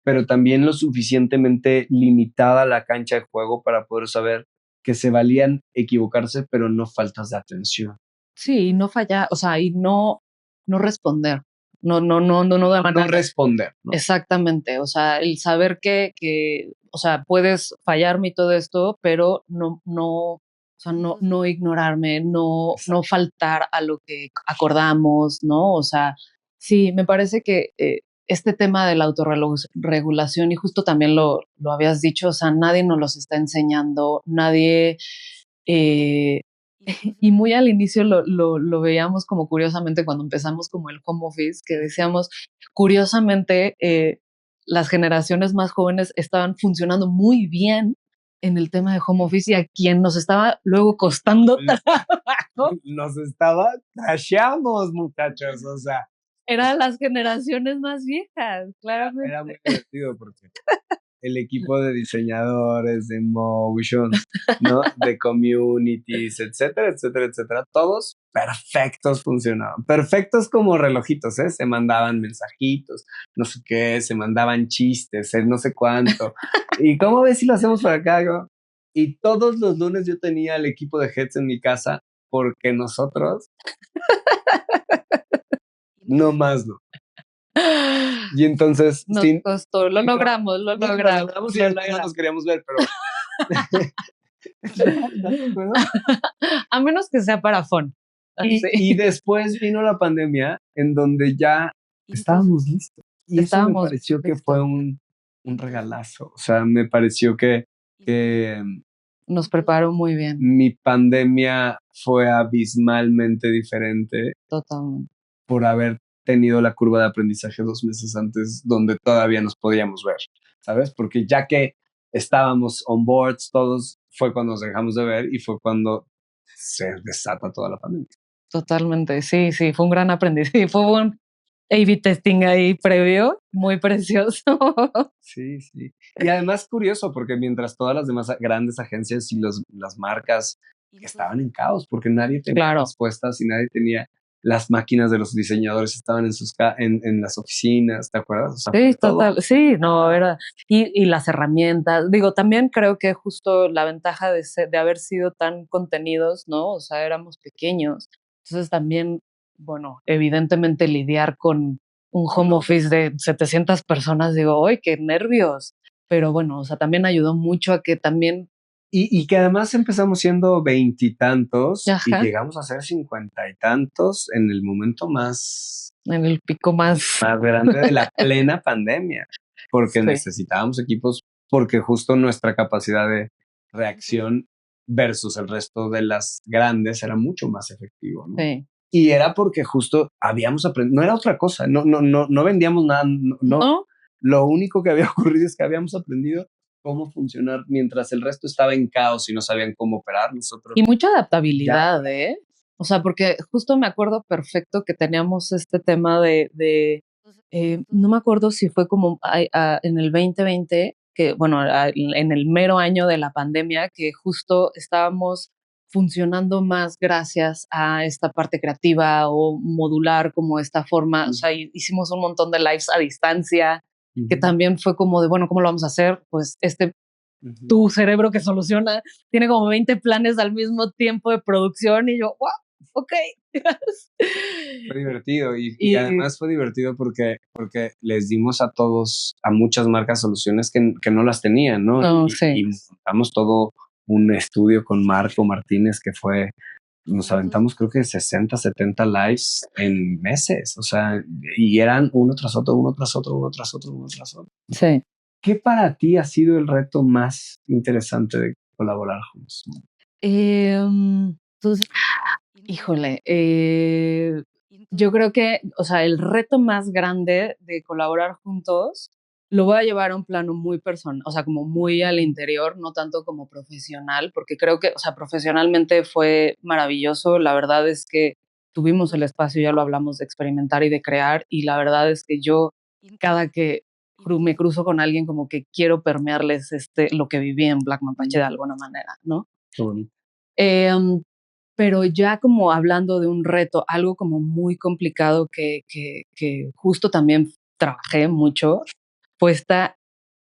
pero también lo suficientemente limitada la cancha de juego para poder saber que se valían equivocarse, pero no faltas de atención. Sí, y no fallar, o sea, y no responder. No de No manera responder, ¿no? exactamente, o sea, el saber que, o sea, puedes fallarme y todo esto, pero o sea, no ignorarme, no Exacto. faltar a lo que acordamos, ¿no? O sea, sí, me parece que, este tema de la autorregulación, y justo también lo habías dicho, o sea, nadie nos los está enseñando, nadie, eh y muy al inicio lo veíamos como curiosamente cuando empezamos como el home office, que decíamos, curiosamente, las generaciones más jóvenes estaban funcionando muy bien en el tema de home office y a quien nos estaba luego costando trabajo Nos estaba, crasheamos, muchachos, o sea, eran las generaciones más viejas, era muy claramente. divertido porque el equipo de diseñadores, de motion, ¿no? De communities, etcétera, etcétera, etcétera, todos perfectos funcionaban, perfectos como relojitos, ¿eh? Se mandaban mensajitos, no sé qué, se mandaban chistes, no sé cuánto. ¿Y cómo ves si lo hacemos por acá? Y todos los lunes yo tenía el equipo de heads en mi casa porque nosotros no más no. Y entonces, Nos sí, costó, lo logramos, lo sí, lo logramos, logramos y lo después no logramos. nos queríamos ver, pero ¿estás de acuerdo? A menos que sea para fun. Y Así. después vino la pandemia en donde ya estábamos listos. Y eso me Estábamos pareció que fue listos. un regalazo. O sea, me pareció que Nos preparó muy bien, mi pandemia fue abismalmente diferente totalmente. por haber tenido la curva de aprendizaje 2 meses antes, donde todavía nos podíamos ver, ¿sabes? Porque ya que estábamos on boards todos, fue cuando nos dejamos de ver y fue cuando se desata toda la pandemia. Totalmente. Sí, sí, fue un gran aprendizaje. Fue un A/B testing ahí previo, muy precioso. Sí, sí. Y además curioso, porque mientras todas las demás grandes agencias y las marcas estaban en caos, porque nadie tenía Claro. respuestas y nadie tenía las máquinas de los diseñadores, estaban en las oficinas, ¿te acuerdas? O sea, Sí, fue todo. total. Sí, no, era y las herramientas. Digo, también creo que justo la ventaja de haber sido tan contenidos, ¿no? O sea, éramos pequeños. Entonces, también, bueno, evidentemente lidiar con un home office de 700 personas, digo: "Ay, qué nervios". Pero bueno, o sea, también ayudó mucho a que también Y que además empezamos siendo veintitantos y ajá, llegamos a ser 50 y tantos en el momento más, en el pico más más grande de la plena pandemia, porque sí, necesitábamos equipos, porque justo nuestra capacidad de reacción versus el resto de las grandes era mucho más efectivo, ¿no? sí. Y era porque justo habíamos aprendido, no era otra cosa, no vendíamos nada, no, No, lo único que había ocurrido es que habíamos aprendido cómo funcionar mientras el resto estaba en caos y no sabían cómo operar. Nosotros y mucha ya, adaptabilidad, ¿eh? O sea, porque justo me acuerdo perfecto que teníamos este tema no me acuerdo si fue como en el 2020, que bueno, en el mero año de la pandemia, que justo estábamos funcionando más gracias a esta parte creativa o modular, como esta forma, o sea, hicimos un montón de lives a distancia, que ujú, también fue como de, bueno, ¿cómo lo vamos a hacer? Pues ujú. tu cerebro que soluciona, tiene como 20 planes al mismo tiempo de producción y yo, wow, ok. Fue divertido y Y además fue divertido porque les dimos a todos, a muchas marcas soluciones que no las tenían, ¿no? no Y sé, montamos todo un estudio con Marco Martínez que fue nos aventamos creo que 60, 70 lives en meses, o sea, y eran uno tras otro, uno tras otro, uno tras otro, uno tras otro. Sí. ¿Qué para ti ha sido el reto más interesante de colaborar juntos? Entonces, híjole, yo creo que, o sea, el reto más grande de colaborar juntos lo voy a llevar a un plano muy personal, o sea, como muy al interior, no tanto como profesional, porque creo que, o sea, profesionalmente fue maravilloso. La verdad es que tuvimos el espacio, ya lo hablamos, de experimentar y de crear, y la verdad es que yo, cada que me cruzo con alguien, como que quiero permearles lo que viví en Black Mapache de alguna manera, ¿no? Qué bonito. Em, pero ya como hablando de un reto, algo como muy complicado que justo también trabajé mucho, fue esta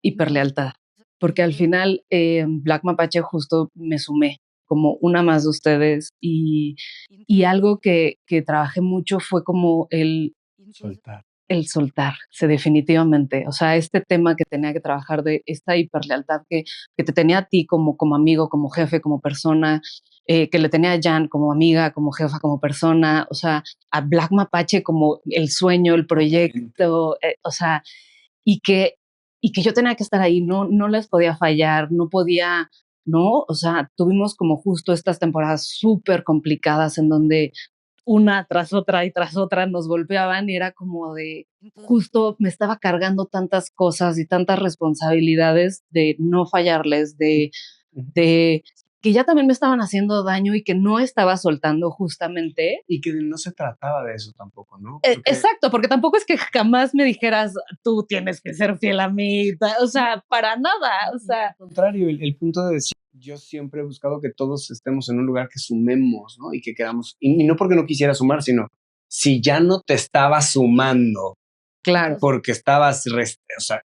hiperlealtad, porque al final, Black Mapache justo me sumé como una más de ustedes, y algo que trabajé mucho fue como Soltar. el soltar, sí, definitivamente. O sea, este tema que tenía que trabajar de esta hiperlealtad que te tenía a ti como amigo, como jefe, como persona, que le tenía a Jan como amiga, como jefa, como persona, o sea, a Black Mapache como el sueño, el proyecto, o sea, y que, y que yo tenía que estar ahí, no les podía fallar, no podía, ¿no? O sea, tuvimos como justo estas temporadas súper complicadas en donde una tras otra y tras otra nos golpeaban, y era como de, justo me estaba cargando tantas cosas y tantas responsabilidades de no fallarles, de que ya también me estaban haciendo daño y que no estaba soltando justamente. Y que no se trataba de eso tampoco, ¿no? Porque Exacto, porque tampoco es que jamás me dijeras, tú tienes que ser fiel a mí, o sea, para nada, o no, sea, al contrario, el punto de decir, yo siempre he buscado que todos estemos en un lugar que sumemos, ¿no? Y que queramos, y no porque no quisiera sumar, sino si ya no te estaba sumando, claro, porque estabas, o sea,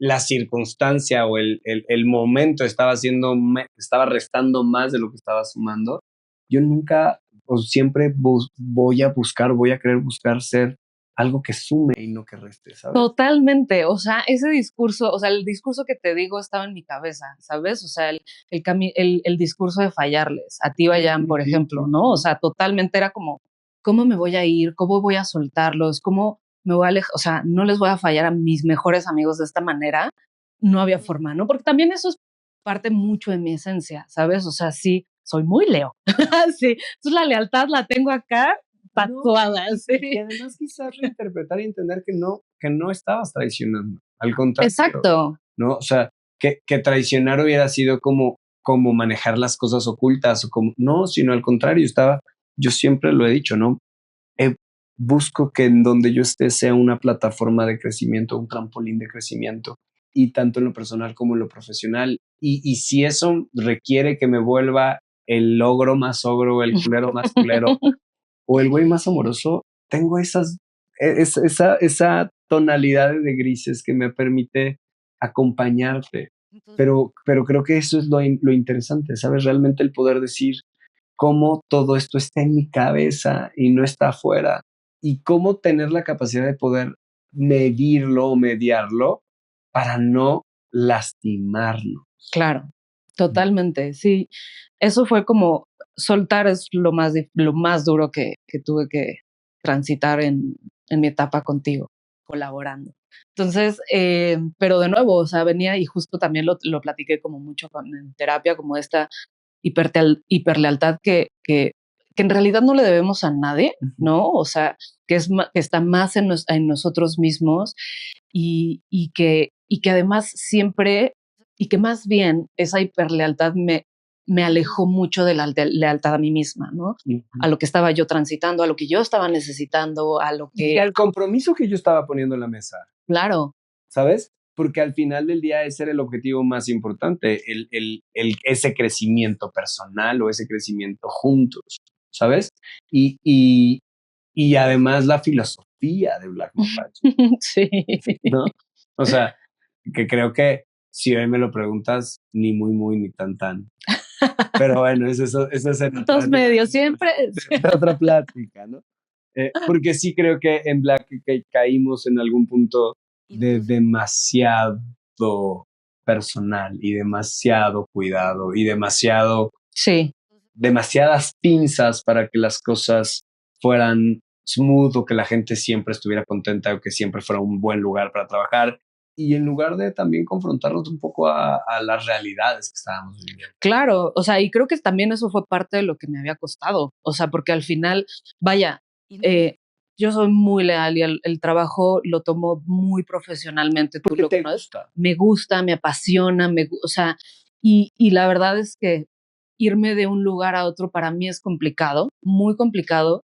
la circunstancia o el momento estaba haciendo, estaba restando más de lo que estaba sumando, yo nunca o siempre voy a buscar, voy a querer buscar ser algo que sume y no que reste, ¿sabes? totalmente. O sea, ese discurso, o sea, el discurso que te digo estaba en mi cabeza, ¿sabes? O sea, el discurso de fallarles a ti, Vayan, por ejemplo, ¿no? O sea, totalmente era como, ¿cómo me voy a ir? ¿Cómo voy a soltarlos? ¿Cómo me voy a alejar? O sea, no les voy a fallar a mis mejores amigos de esta manera. No había forma, ¿no? Porque también eso es parte mucho de mi esencia, ¿sabes? O sea, sí, soy muy Leo. Sí, entonces la lealtad la tengo acá No, tatuada, y sí. además quizás reinterpretar y entender que no estabas traicionando, al contrario, Exacto. ¿no? O sea, que traicionar hubiera sido como manejar las cosas ocultas o como, no, sino al contrario, yo siempre lo he dicho, ¿no? Eh, busco que en donde yo esté sea una plataforma de crecimiento, un trampolín de crecimiento, y tanto en lo personal como en lo profesional. Y si eso requiere que me vuelva el logro más ogro, el culero más culero, o el güey más amoroso, tengo esa tonalidad de grises que me permite acompañarte. Pero creo que eso es lo interesante, ¿sabes? Realmente el poder decir cómo todo esto está en mi cabeza y no está afuera, y cómo tener la capacidad de poder medirlo o mediarlo para no lastimarlo. Claro, totalmente, sí. Eso fue como soltar es lo más duro que tuve que transitar en mi etapa contigo, colaborando. Entonces, pero de nuevo, o sea, venía y justo también lo platiqué como mucho en terapia, como esta hiperlealtad que en realidad no le debemos a nadie, ¿no? O sea, que está más en nosotros mismos, y que además siempre, y que más bien esa hiperlealtad me alejó mucho de la lealtad a mí misma, ¿no? A lo que estaba yo transitando, a lo que yo estaba necesitando, a lo Y que, al compromiso que yo estaba poniendo en la mesa, claro, ¿sabes? Porque al final del día ese era el objetivo más importante, ese crecimiento personal o ese crecimiento juntos, ¿sabes? Y, y, y además la filosofía de Black Mapache, sí, ¿no? O sea, que creo que si hoy me lo preguntas, ni muy, muy, ni tan, tan. Pero bueno, eso es en dos medios, siempre. otra plática, ¿no? Porque sí creo que en Black caímos en algún punto de demasiado personal y demasiado cuidado y demasiado Sí, demasiadas pinzas para que las cosas fueran smooth o que la gente siempre estuviera contenta o que siempre fuera un buen lugar para trabajar. Y en lugar de también confrontarnos un poco a las realidades que estábamos viviendo. Claro, o sea, y creo que también eso fue parte de lo que me había costado, o sea, porque al final, vaya, yo soy muy leal y el trabajo lo tomo muy profesionalmente, tú Porque lo te conoces, gusta. me gusta, me apasiona, o sea, y la verdad es que irme de un lugar a otro para mí es complicado, muy complicado,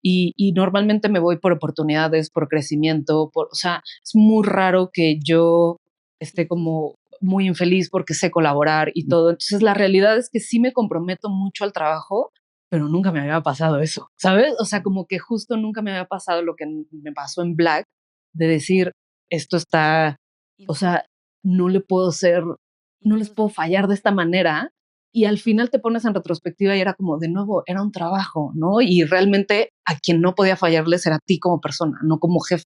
y normalmente me voy por oportunidades, por crecimiento, o sea, es muy raro que yo esté como muy infeliz porque sé colaborar y todo. Entonces, la realidad es que sí me comprometo mucho al trabajo, pero nunca me había pasado eso, ¿sabes? O sea, como que justo nunca me había pasado lo que me pasó en Black, de decir, esto está, o sea, no le puedo ser, no les puedo fallar de esta manera. Y al final te pones en retrospectiva y era como, de nuevo, era un trabajo, ¿no? Y realmente a quien no podía fallarles era a ti como persona, no como jefe,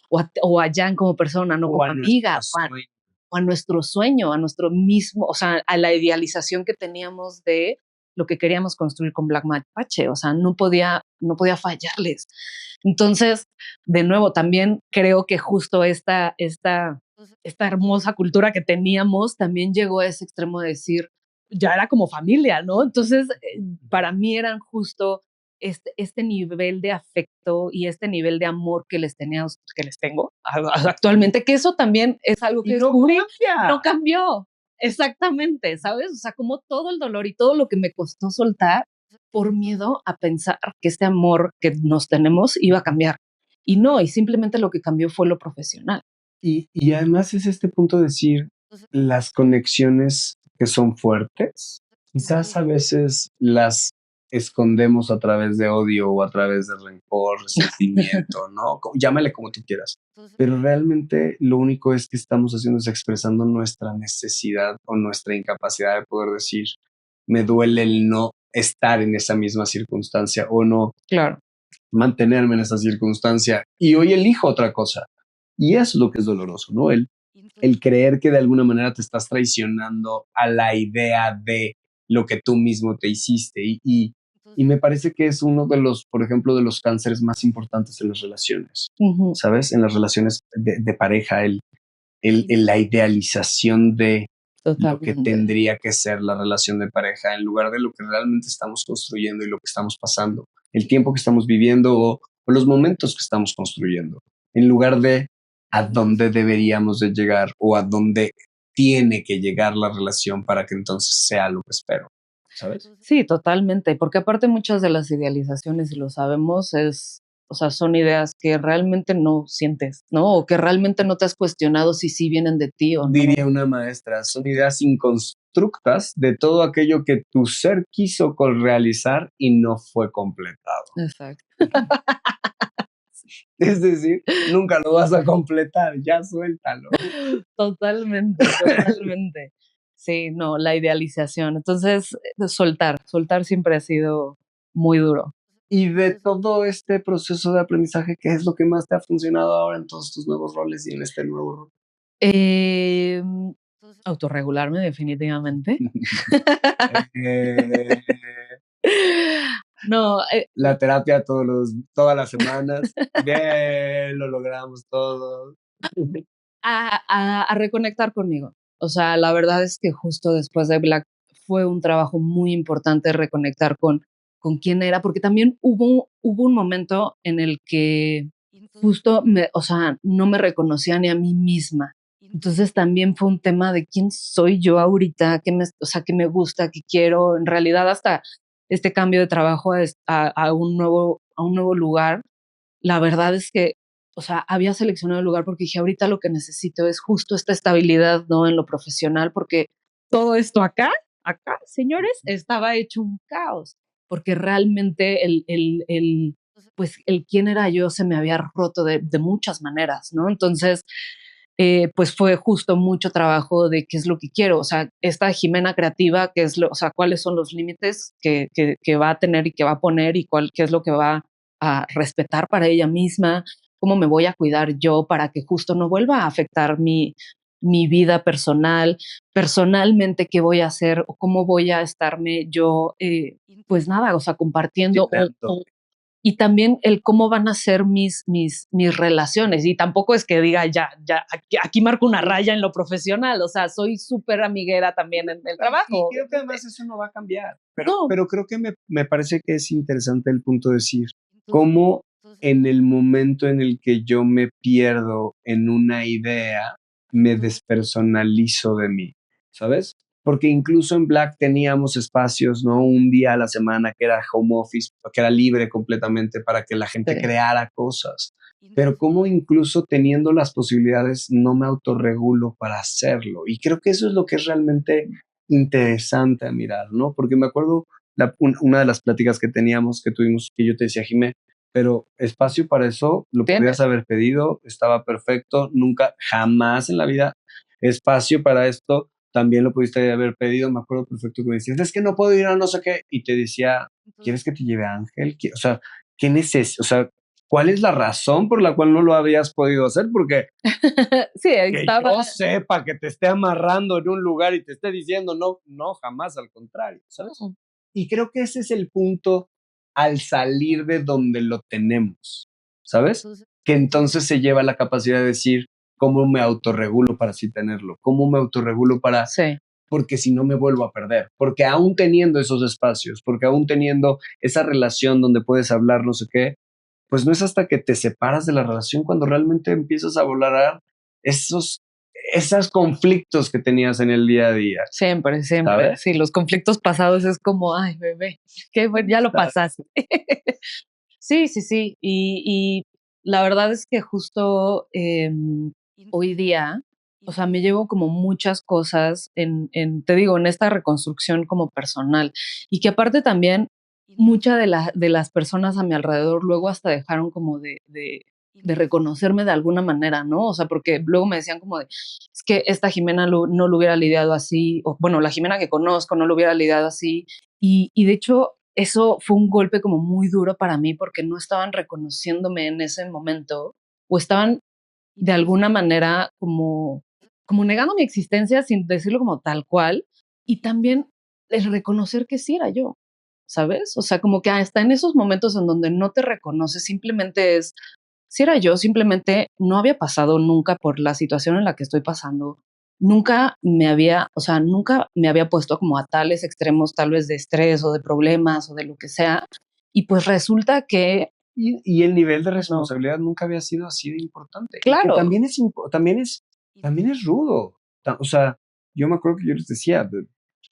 o a Jan como persona, no O como a amiga, nuestros sueños. o a nuestro sueño, a nuestro mismo, o sea, a la idealización que teníamos de lo que queríamos construir con Black Mapache, o sea, no podía fallarles. Entonces, de nuevo, también creo que justo esta hermosa cultura que teníamos también llegó a ese extremo de decir, ya era como familia, ¿no? Entonces, para mí eran justo este nivel de afecto y este nivel de amor que les tenía, que les tengo actualmente, que eso también es algo Y que no descubrí, cambia. no cambió. Exactamente, ¿sabes? O sea, como todo el dolor y todo lo que me costó soltar por miedo a pensar que este amor que nos tenemos iba a cambiar. Y no, y simplemente lo que cambió fue lo profesional. Y además es este punto de decir las conexiones que son fuertes, quizás a veces las escondemos a través de odio o a través de rencor, resentimiento, ¿no? Llámale como tú quieras. Pero realmente lo único es que estamos haciendo es expresando nuestra necesidad o nuestra incapacidad de poder decir, me duele el no estar en esa misma circunstancia o no Claro. mantenerme en esa circunstancia y hoy elijo otra cosa. Y eso es lo que es doloroso, ¿no? El creer que de alguna manera te estás traicionando a la idea de lo que tú mismo te hiciste. Y me parece que es uno de los, por ejemplo, de los cánceres más importantes en las relaciones, Ujú. ¿sabes? En las relaciones de pareja, la idealización de lo que Totalmente. tendría que ser la relación de pareja en lugar de lo que realmente estamos construyendo y lo que estamos pasando, el tiempo que estamos viviendo o los momentos que estamos construyendo, en lugar de a dónde deberíamos de llegar o a dónde tiene que llegar la relación para que entonces sea lo que espero, ¿sabes? Sí, totalmente, porque aparte muchas de las idealizaciones, y lo sabemos, o sea, son ideas que realmente no sientes, ¿no? O que realmente no te has cuestionado si sí vienen de ti o no. Diría una maestra, son ideas inconstructas de todo aquello que tu ser quiso realizar y no fue completado. Exacto. Es decir, nunca lo vas a completar, ya suéltalo. Totalmente, totalmente. Sí, no, la idealización. Entonces, soltar siempre ha sido muy duro. Y de todo este proceso de aprendizaje, ¿qué es lo que más te ha funcionado ahora en todos tus nuevos roles y en este nuevo rol? Em, Autorregularme definitivamente. Eh, No, la terapia todas las semanas. Bien, lo logramos todos. a reconectar conmigo. O sea, la verdad es que justo después de Black fue un trabajo muy importante reconectar con quién era, porque también hubo un momento en el que justo o sea, no me reconocía ni a mí misma. Entonces también fue un tema de quién soy yo ahorita, o sea, qué me gusta, qué quiero. En realidad, hasta este cambio de trabajo a un nuevo lugar, la verdad es que, o sea, había seleccionado el lugar porque dije, ahorita lo que necesito es justo esta estabilidad, ¿no? En lo profesional, porque todo esto acá, señores, estaba hecho un caos, porque realmente pues el quién era yo se me había roto de muchas maneras, ¿no? Entonces, pues fue justo mucho trabajo de qué es lo que quiero, o sea, esta Jimena creativa, o sea, cuáles son los límites que va a tener y que va a poner y qué es lo que va a respetar para ella misma, cómo me voy a cuidar yo para que justo no vuelva a afectar mi vida personal, personalmente qué voy a hacer o cómo voy a estarme yo, pues nada, o sea, compartiendo Llenando. y también el cómo van a ser mis relaciones. Y tampoco es que diga, ya, aquí marco una raya en lo profesional, o sea, soy súper amiguera también en el Y trabajo. creo que además eso no va a cambiar, No. pero creo que me parece que es interesante el punto de decir, cómo en el momento en el que yo me pierdo en una idea, me despersonalizo de mí, ¿sabes? Porque incluso en Black teníamos espacios, ¿no? Un día a la semana que era home office, que era libre completamente para que la gente Sí, creara cosas. Pero cómo incluso teniendo las posibilidades no me autorregulo para hacerlo. Y creo que eso es lo que es realmente interesante a mirar, ¿no? Porque me acuerdo una de las pláticas que teníamos, que tuvimos, que yo te decía, Jimé, pero espacio para eso lo podías tienes. haber pedido, estaba perfecto, nunca, jamás en la vida, espacio para esto, también lo pudiste haber pedido, me acuerdo perfecto que me decías, es que no puedo ir a no sé qué, y te decía, ¿quieres que te lleve a Ángel? O sea, ¿qué o sea, ¿cuál es la razón por la cual no lo habías podido hacer? Porque Sí, ahí que estaba. yo sepa que te esté amarrando en un lugar y te esté diciendo no, no, jamás, al contrario, ¿sabes? No. Y creo que ese es el punto al salir de donde lo tenemos, ¿sabes? Que entonces se lleva la capacidad de decir, ¿cómo me autorregulo para así tenerlo? ¿Cómo me autorregulo para, Sí, porque si no me vuelvo a perder? Porque aún teniendo esos espacios, porque aún teniendo esa relación donde puedes hablar no sé qué, pues no es hasta que te separas de la relación cuando realmente empiezas a valorar esos, esos conflictos que tenías en el día a día, siempre, siempre. ¿sabes? Sí, los conflictos pasados es como, ay, bebé, qué bueno, ya lo pasaste. Sí, sí, sí. Y la verdad es que justo hoy día, o sea, me llevo como muchas cosas te digo, en esta reconstrucción como personal. Y que aparte también muchas de las personas a mi alrededor luego hasta dejaron como de reconocerme de alguna manera, ¿no? O sea, porque luego me decían como de, es que esta Jimena no lo hubiera lidiado así, o bueno, la Jimena que conozco no lo hubiera lidiado así. Y de hecho, eso fue un golpe como muy duro para mí porque no estaban reconociéndome en ese momento o estaban de alguna manera como negando mi existencia sin decirlo como tal cual y también el reconocer que sí era yo, ¿sabes? O sea, como que hasta en esos momentos en donde no te reconoces, simplemente es, si era yo, simplemente no había pasado nunca por la situación en la que estoy pasando. Nunca me había, o sea, nunca me había puesto como a tales extremos, tal vez de estrés o de problemas o de lo que sea. Y pues resulta que Y el nivel de no, responsabilidad nunca había sido así de importante. Y que claro, también es rudo. O sea, yo me acuerdo que yo les decía,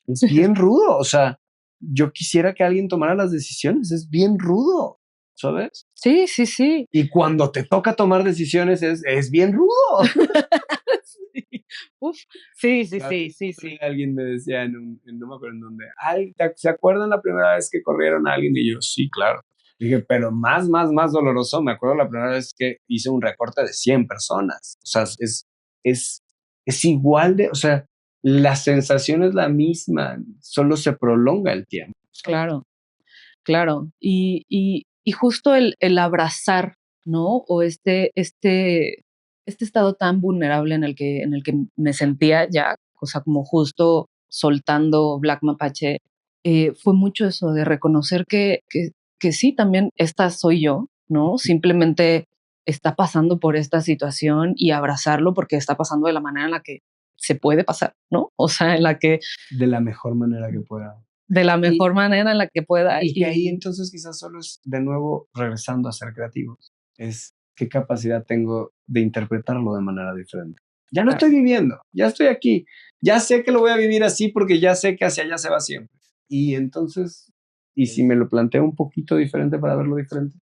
es bien rudo. O sea, yo quisiera que alguien tomara las decisiones, es bien rudo, ¿sabes? sí, sí, sí. Y cuando te toca tomar decisiones es bien rudo. Sí. Uf, sí, sí, Claro, sí, sí, sí. alguien me decía no me acuerdo en dónde, ay, ¿se acuerdan la primera vez que corrieron a alguien? Y yo, sí, claro. Dije, pero más doloroso, me acuerdo la primera vez que hice un recorte de 100 personas. O sea, es, es igual de, o sea, la sensación es la misma, solo se prolonga el tiempo. Claro, claro. Y justo el abrazar, ¿no? O este estado tan vulnerable en el que me sentía ya, o sea, como justo soltando Black Mapache, fue mucho eso de reconocer que sí, también esta soy yo, ¿no? Simplemente está pasando por esta situación y abrazarlo porque está pasando de la manera en la que se puede pasar, ¿no? O sea, en la que De la mejor manera que pueda. de la Y, mejor manera en la que pueda. y que ahí Y entonces quizás solo es de nuevo regresando a ser creativos. Es qué capacidad tengo de interpretarlo de manera diferente. Ya lo claro, estoy viviendo, ya estoy aquí, ya sé que lo voy a vivir así porque ya sé que hacia allá se va siempre. Y entonces, ¿y si me lo planteo un poquito diferente para verlo diferente?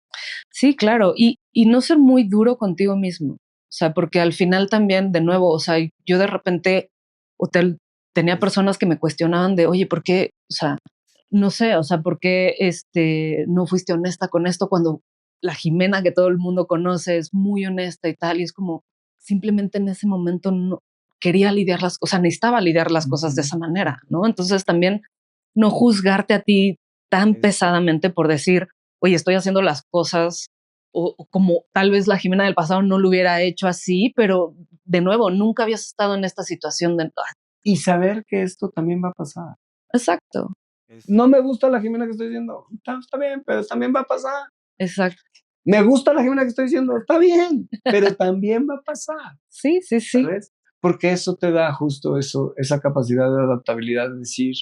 sí, claro. Y no ser muy duro contigo mismo. O sea, porque al final también, de nuevo, o sea, yo de repente tenía personas que me cuestionaban de, oye, ¿por qué? O sea, no sé, o sea, ¿por qué no fuiste honesta con esto cuando la Jimena que todo el mundo conoce es muy honesta y tal? Y es como, simplemente en ese momento no quería lidiar o sea, necesitaba lidiar las cosas de Ujú. esa manera, ¿no? Entonces también no juzgarte a ti tan Eso. pesadamente por decir, oye, estoy haciendo las cosas o como tal vez la Jimena del pasado no lo hubiera hecho así, pero de nuevo, nunca habías estado en esta situación de... Y saber que esto también va a pasar. Exacto. No me gusta la Jimena que estoy diciendo, está bien, pero también va a pasar. Exacto. Me gusta la Jimena que estoy diciendo, está bien, pero también va a pasar. Sí. ¿Sabes? Porque eso te da justo eso, esa capacidad de adaptabilidad de decir,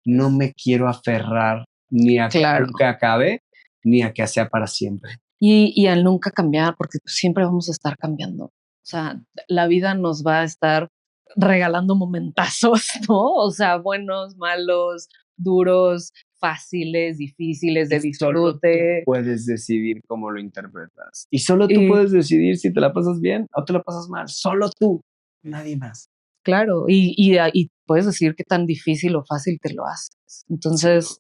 no me quiero aferrar ni a que nunca acabe, ni a que sea para siempre. Y al nunca cambiar, porque siempre vamos a estar cambiando. O sea, la vida nos va a estar regalando momentazos, ¿no? O sea, buenos, malos, duros, fáciles, difíciles, de disfrute. Solo tú puedes decidir cómo lo interpretas. Y solo tú puedes decidir si te la pasas bien o te la pasas mal. Solo tú, nadie más. Claro, y puedes decir qué tan difícil o fácil te lo haces. Entonces,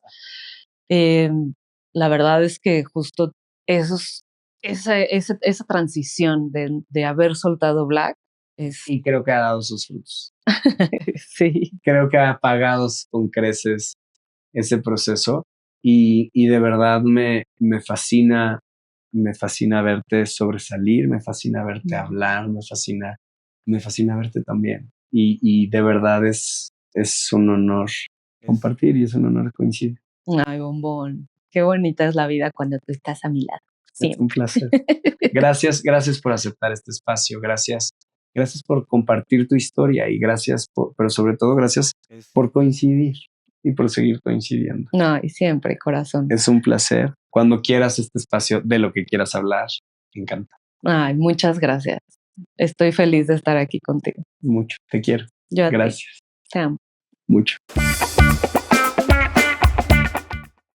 la verdad es que justo esa transición de haber soltado Black y creo que ha dado sus frutos. Sí. Creo que ha pagado con creces ese proceso y de verdad me fascina verte sobresalir, me fascina verte hablar, me fascina verte también. Y de verdad es un honor compartir y es un honor coincidir. Ay, bombón. Qué bonita es la vida cuando tú estás a mi lado. Es un placer. Gracias por aceptar este espacio. Gracias por compartir tu historia y pero sobre todo gracias por coincidir y por seguir coincidiendo. No, y siempre, corazón. Es un placer. Cuando quieras este espacio de lo que quieras hablar, me encanta. Ay, muchas gracias. Estoy feliz de estar aquí contigo. Mucho, te quiero. Yo a ti. Gracias. Te amo. Mucho.